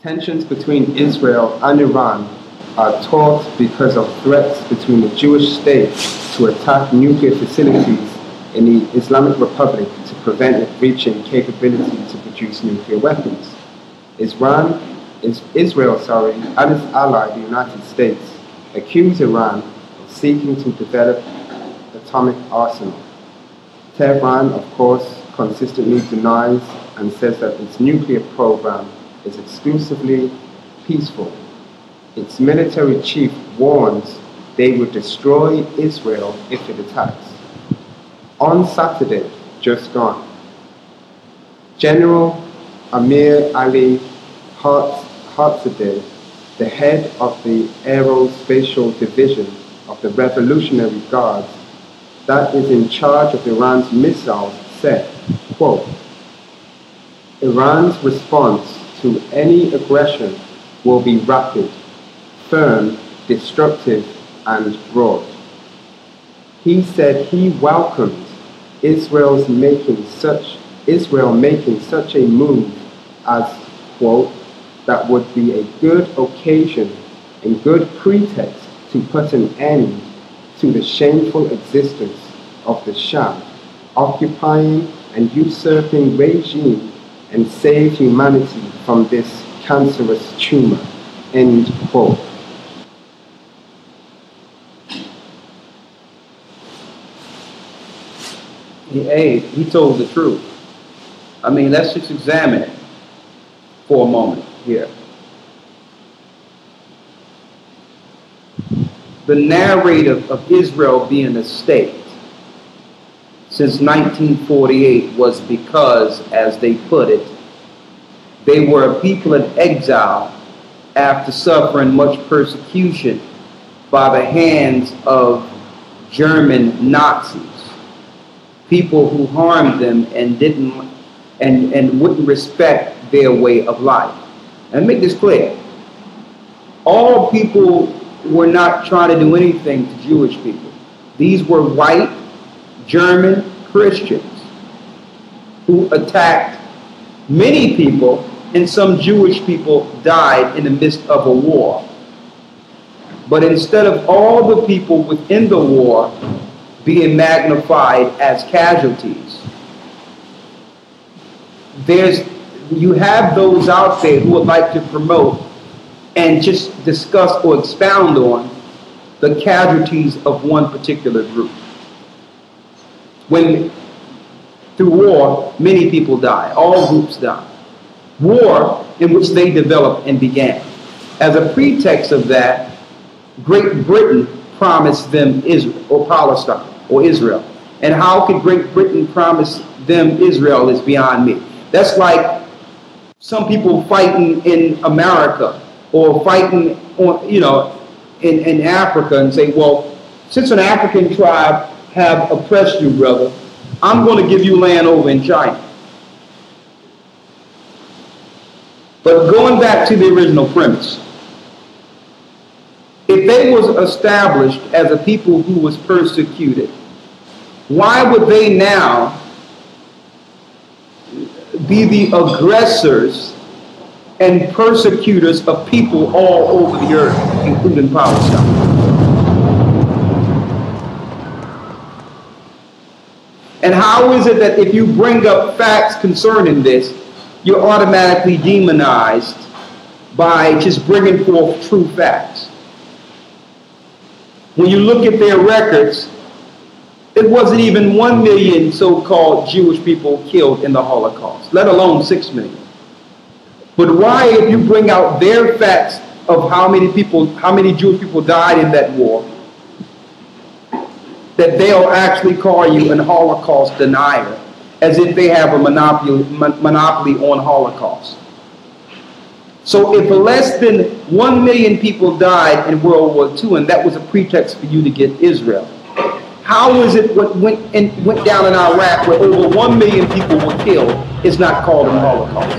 Tensions between Israel and Iran are taught because of threats between the Jewish state to attack nuclear facilities in the Islamic Republic to prevent it reaching capability to produce nuclear weapons. Israel, and its ally, the United States, accuse Iran of seeking to develop atomic arsenal. Tehran, of course, consistently denies and says that its nuclear program is exclusively peaceful. Its military chief warns they would destroy Israel if it attacks. On Saturday, just gone, General Amir Ali Hartzadeh, the head of the Aerospatial Division of the Revolutionary Guards that is in charge of Iran's missiles, said, quote, Iran's response to any aggression will be rapid, firm, destructive, and broad. He said he welcomed Israel making such a move as, quote, that would be a good occasion and good pretext to put an end to the shameful existence of the Shah, occupying and usurping regime, and save humanity from this cancerous tumor, end quote. He told the truth. I mean, let's just examine it for a moment here. The narrative of Israel being a state since 1948 was because, as they put it, they were a people in exile after suffering much persecution by the hands of German Nazis, people who harmed them and wouldn't respect their way of life. And make this clear, all people were not trying to do anything to Jewish people. These were white German Christians who attacked many people, and some Jewish people died in the midst of a war. But instead of all the people within the war being magnified as casualties, you have those out there who would like to promote and just discuss or expound on the casualties of one particular group. When through war, many people die, all groups die. War in which they developed and began. As a pretext of that, Great Britain promised them Israel, or Palestine, or Israel. And how could Great Britain promise them Israel is beyond me. That's like some people fighting in America or fighting on, in Africa and say, well, since an African tribe have oppressed you, brother, I'm going to give you land over in China. But going back to the original premise, if they was established as a people who was persecuted, why would they now be the aggressors and persecutors of people all over the earth, including Palestine? And how is it that if you bring up facts concerning this, you're automatically demonized by just bringing forth true facts? When you look at their records, it wasn't even 1 million so-called Jewish people killed in the Holocaust, let alone 6 million. But why, if you bring out their facts of how many Jewish people died in that war, that they'll actually call you an Holocaust denier, as if they have a monopoly on Holocaust. So if less than 1 million people died in World War II, and that was a pretext for you to get Israel, how is it what went down in Iraq, where over 1 million people were killed, is not called a Holocaust?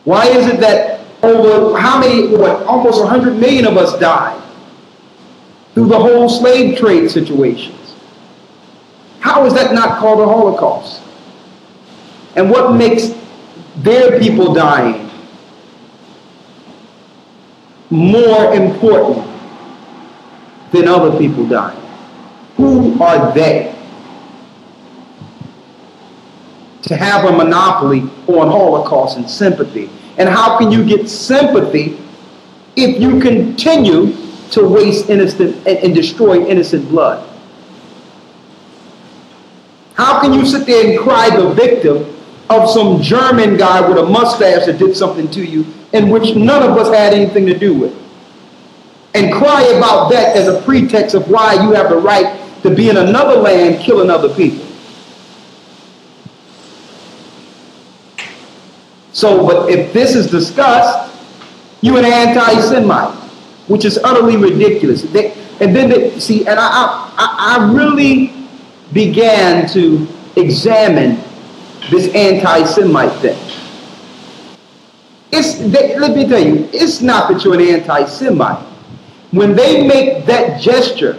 Why is it that over how many, almost 100 million of us died through the whole slave trade situations? How is that not called a Holocaust? And what makes their people dying more important than other people dying? Who are they to have a monopoly on Holocaust and sympathy? And how can you get sympathy if you continue to waste innocent and destroy innocent blood? How can you sit there and cry the victim of some German guy with a mustache that did something to you in which none of us had anything to do with, and cry about that as a pretext of why you have the right to be in another land killing other people? So, but if this is discussed, you're an anti-Semite, which is utterly ridiculous. I really began to examine this anti-Semite thing. Let me tell you, it's not that you're an anti-Semite. When they make that gesture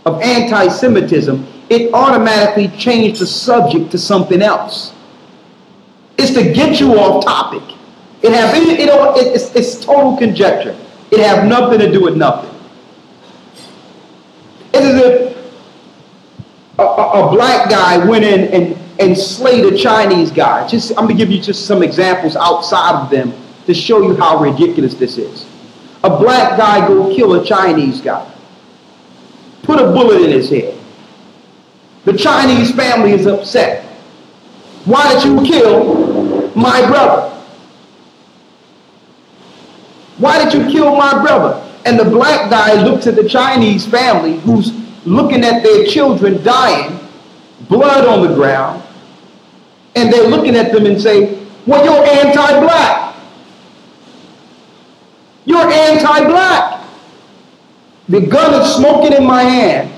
of anti-Semitism, it automatically changes the subject to something else. It's to get you off topic. It's total conjecture. It has nothing to do with nothing. It's as if a black guy went in and slayed a Chinese guy. I'm going to give you just some examples outside of them to show you how ridiculous this is. A black guy go kill a Chinese guy. Put a bullet in his head. The Chinese family is upset. Why did you kill my brother? Why did you kill my brother? And the black guy looks at the Chinese family who's looking at their children dying, blood on the ground, and they're looking at them and say, well, you're anti-black. You're anti-black. The gun is smoking in my hand.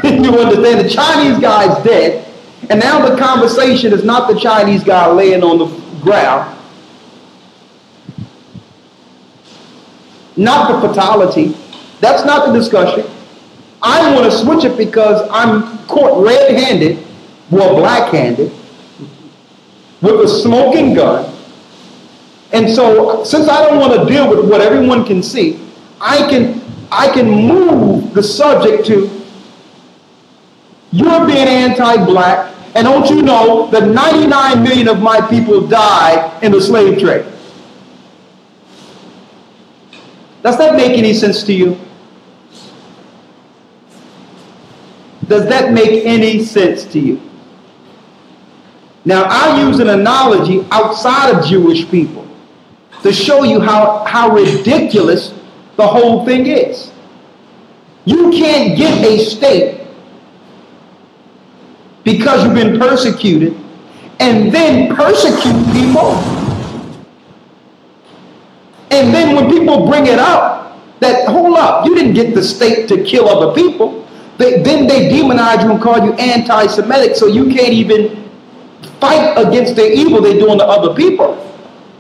You understand? The Chinese guy's dead. And now the conversation is not the Chinese guy laying on the ground, not the fatality. That's not the discussion. I want to switch it because I'm caught red-handed, well, black-handed, with a smoking gun. And so, since I don't want to deal with what everyone can see, I can move the subject to, you're being anti-black, and don't you know that 99 million of my people died in the slave trade? Does that make any sense to you? Does that make any sense to you? Now, I'll use an analogy outside of Jewish people to show you how ridiculous the whole thing is. You can't get a state because you've been persecuted and then persecute people. And then when people bring it up, that, hold up, you didn't get the state to kill other people. Then they demonize you and call you anti-Semitic, so you can't even fight against the evil they're doing to other people.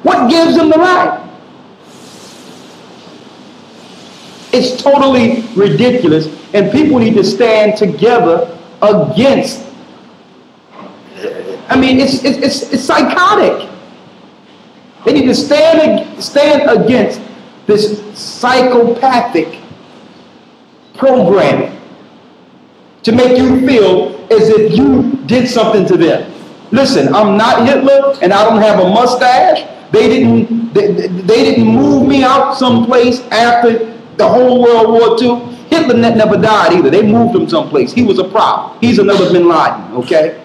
What gives them the right? It's totally ridiculous, and people need to stand together against. I mean, it's psychotic. They need to stand against this psychopathic programming to make you feel as if you did something to them. Listen, I'm not Hitler, and I don't have a mustache. They didn't move me out someplace after the whole World War II. Hitler never died either. They moved him someplace. He was a prop. He's another Bin Laden, okay?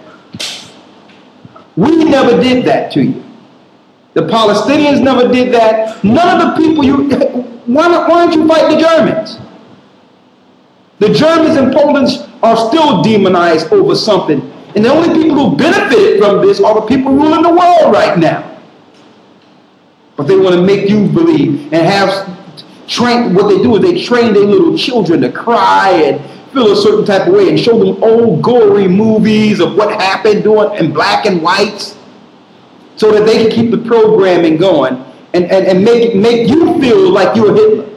We never did that to you. The Palestinians never did that. None of the people why don't you fight the Germans? The Germans and Poland are still demonized over something. And the only people who benefited from this are the people ruling the world right now. But they want to make you believe and have train. What they do is they train their little children to cry and feel a certain type of way and show them old gory movies of what happened doing in black and whites so that they can keep the programming going and make you feel like you're Hitler.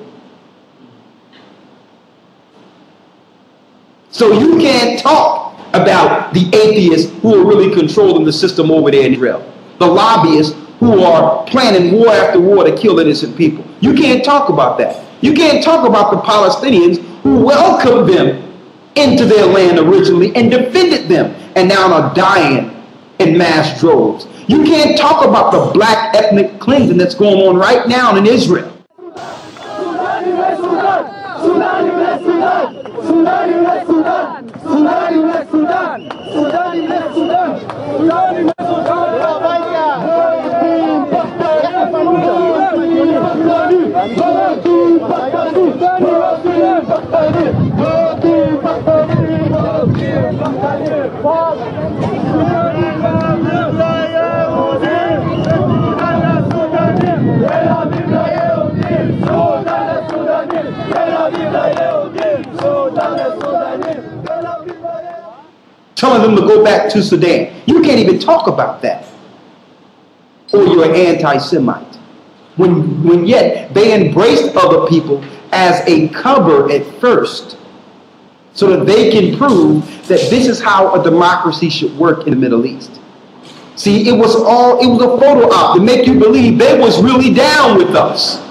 So you can't talk about the atheists who are really controlling the system over there in Israel, the lobbyists who are planning war after war to kill innocent people. You can't talk about that. You can't talk about the Palestinians who welcomed them into their land originally and defended them and now are dying in mass droves. You can't talk about the black ethnic cleansing that's going on right now in Israel. Telling them to go back to Sudan. You can't even talk about that. Or you're an anti-Semite. When yet they embraced other people as a cover at first so that they can prove that this is how a democracy should work in the Middle East. See, it was a photo op to make you believe they was really down with us.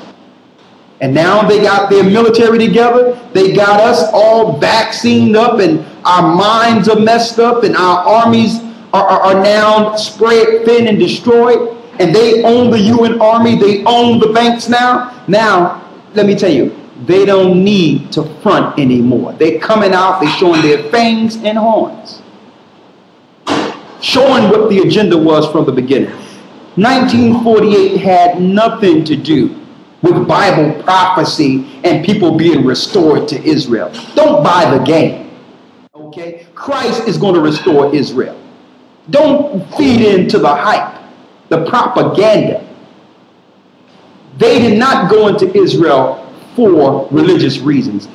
And now they got their military together. They got us all vaccinated up and our minds are messed up and our armies are now spread thin and destroyed. And they own the UN army. They own the banks now. Now, let me tell you, they don't need to front anymore. They're coming out. They're showing their fangs and horns. Showing what the agenda was from the beginning. 1948 had nothing to do with Bible prophecy and people being restored to Israel. Don't buy the game. Okay? Christ is going to restore Israel. Don't feed into the hype, the propaganda. They did not go into Israel for religious reasons.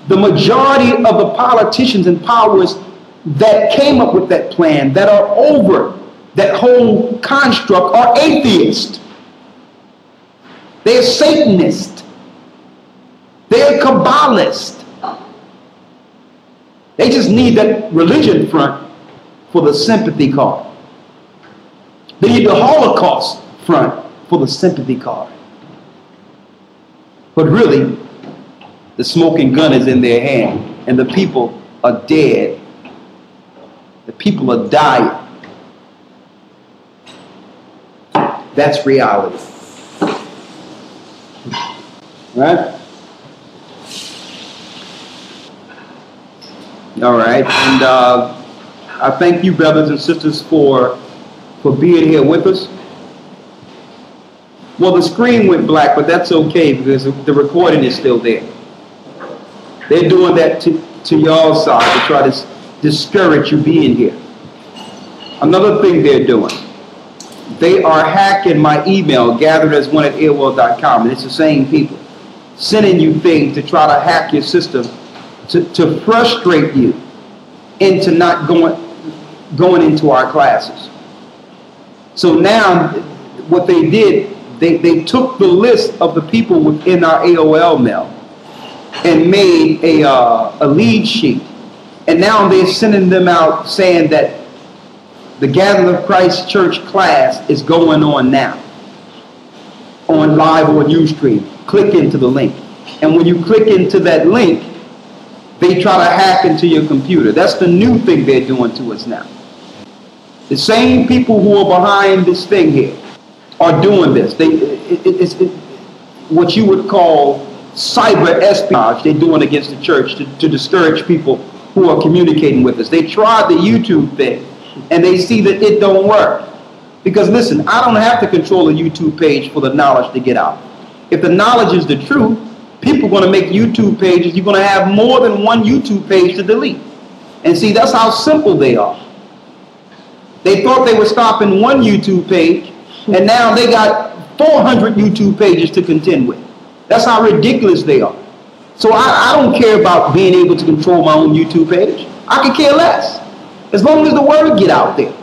The majority of the politicians and powers that came up with that plan, that are over that whole construct, are atheists. They're Satanists. They're Kabbalists. They just need that religion front for the sympathy card. They need the Holocaust front for the sympathy card. But really, the smoking gun is in their hand, and the people are dead. The people are dying. That's reality. Right? All right. And I thank you, brothers and sisters, for being here with us. Well, the screen went black, but that's okay because the recording is still there. They're doing that to y'all's side to try to discourage you being here. Another thing they're doing, they are hacking my email, gatheredas1@aol.com, and it's the same people sending you things to try to hack your system to frustrate you into not going into our classes. So now what they did, they took the list of the people within our AOL mail and made a lead sheet. And now they're sending them out saying that the Gathering of Christ Church class is going on now, on live or Ustream. Click into the link. And when you click into that link, they try to hack into your computer. That's the new thing they're doing to us now. The same people who are behind this thing here are doing this. It's what you would call cyber espionage they're doing against the church to discourage people who are communicating with us. They tried the YouTube thing, and they see that it don't work. Because listen, I don't have to control a YouTube page for the knowledge to get out. If the knowledge is the truth, people are going to make YouTube pages. You're going to have more than one YouTube page to delete. And see, that's how simple they are. They thought they were stopping one YouTube page, and now they got 400 YouTube pages to contend with. That's how ridiculous they are. So I don't care about being able to control my own YouTube page. I could care less. As long as the word get out there.